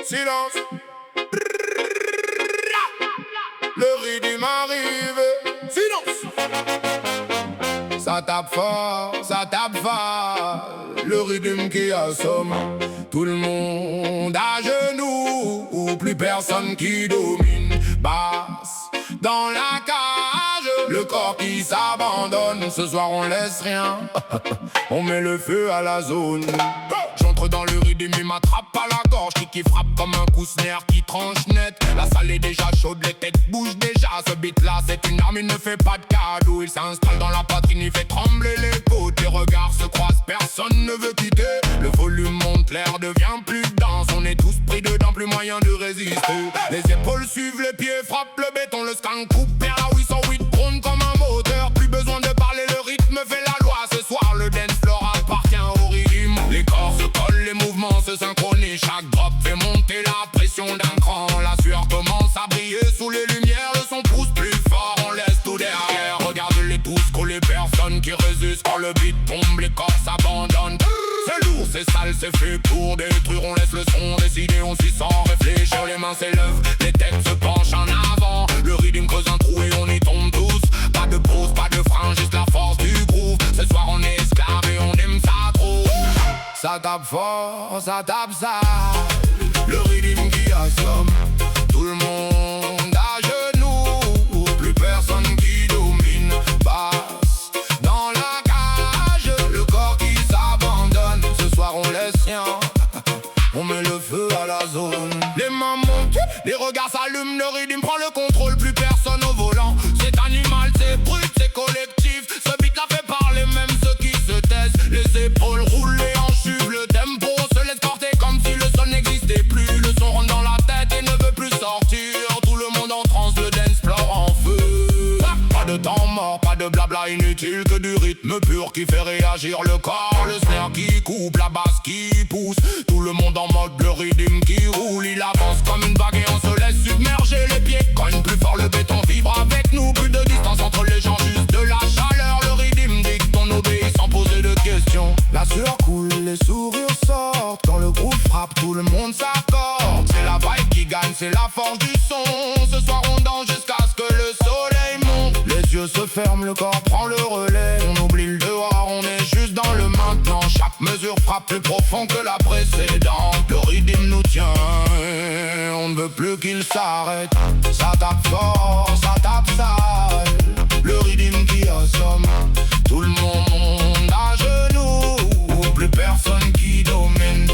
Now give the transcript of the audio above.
silence. Le rythme arrive, silence. Ça tape fort, le rythme qui assomme. Tout le monde à genoux, ou plus personne qui domine. Basse dans la cage, le corps qui s'abandonne. Ce soir on laisse rien, on met le feu à la zone. J'entre dans le rythme, il m'attrape à la gorge, qui frappe comme un coussineur qui tranche net. La salle est déjà chaude, les têtes bougent déjà. Ce beat là c'est une arme, il ne fait pas de cadeau. Il s'installe dans la poitrine, il fait trembler les côtes. Les regards se croisent, personne ne veut quitter. Le volume monte, l'air devient plus dense. On est tous pris dedans, plus moyen de résister. Les épaules suivent les pieds, frappent le béton. Le skank coupe, perd la 808, trône comme un moteur. Plus besoin de parler, le rythme fait la loi. Ce soir le dance floor appartient au rythme. Les corps se collent, les mouvements se synchronisent. Chaque drop fait monter la pression d'un cran. La sueur commence à briller sous les lumières. Le son pousse plus fort, on laisse tout derrière. Regardez-les tous coller, personne qui résiste. Quand le beat tombe, les corps s'abandonnent. C'est lourd, c'est sale, c'est fait pour détruire. On laisse le son décider, on suit sans réfléchir. Les mains s'élèvent, les têtes se penchent en avant. Le rythme creuse un trou et on y tombe tous. Pas de pause, pas de frein, juste la force du groove. Ce soir on est esclave et on aime ça trop. Ça tape fort, ça tape sale, le rythme qui assomme. Tout le monde à genoux, plus personne qui domine. Basse dans la cage, le corps qui s'abandonne. Ce soir on laisse rien, on met le feu à la zone. Les mains montent, les regards s'allument, le rythme prend le contrôle. Plus personne au volant, c'est animal, c'est brut, c'est collectif. Ce beat là fait parler même ceux qui se taisent. Les épaules roulent, les hanches suivent le tempo. Se laisse porter comme si le sol n'existait plus. Le son rentre dans la tête et ne veut plus sortir. Tout le monde en transe, le dance floor en feu. Pas de temps mort, pas de blabla inutile, que du rythme pur qui fait réagir le corps. Le snare qui coupe, la basse qui pousse. Tout le monde en mode, le rythme qui roule. Il avance comme une vague et on se laisse submerger. Les pieds cognent plus fort, le béton vibre avec nous. Plus de distance entre les gens, juste de la chaleur. Le rythme dicte, on obéit sans poser de questions. La sueur coule, les sourires sortent. Quand le groupe frappe, tout le monde s'accorde. C'est la vibe qui gagne, c'est la force du son. Ce soir on danse jusqu'à ce que le soleil monte. Les yeux se ferment, le corps prend le relais. On oublie le dehors, on est juste dans le maintenant. Chaque mesure frappe plus profond que la précédente. Le rythme nous tient, on ne veut plus qu'il s'arrête. Ça tape fort, ça tape sale, le rythme qui assomme. Tout le monde à genoux, plus personne qui domine.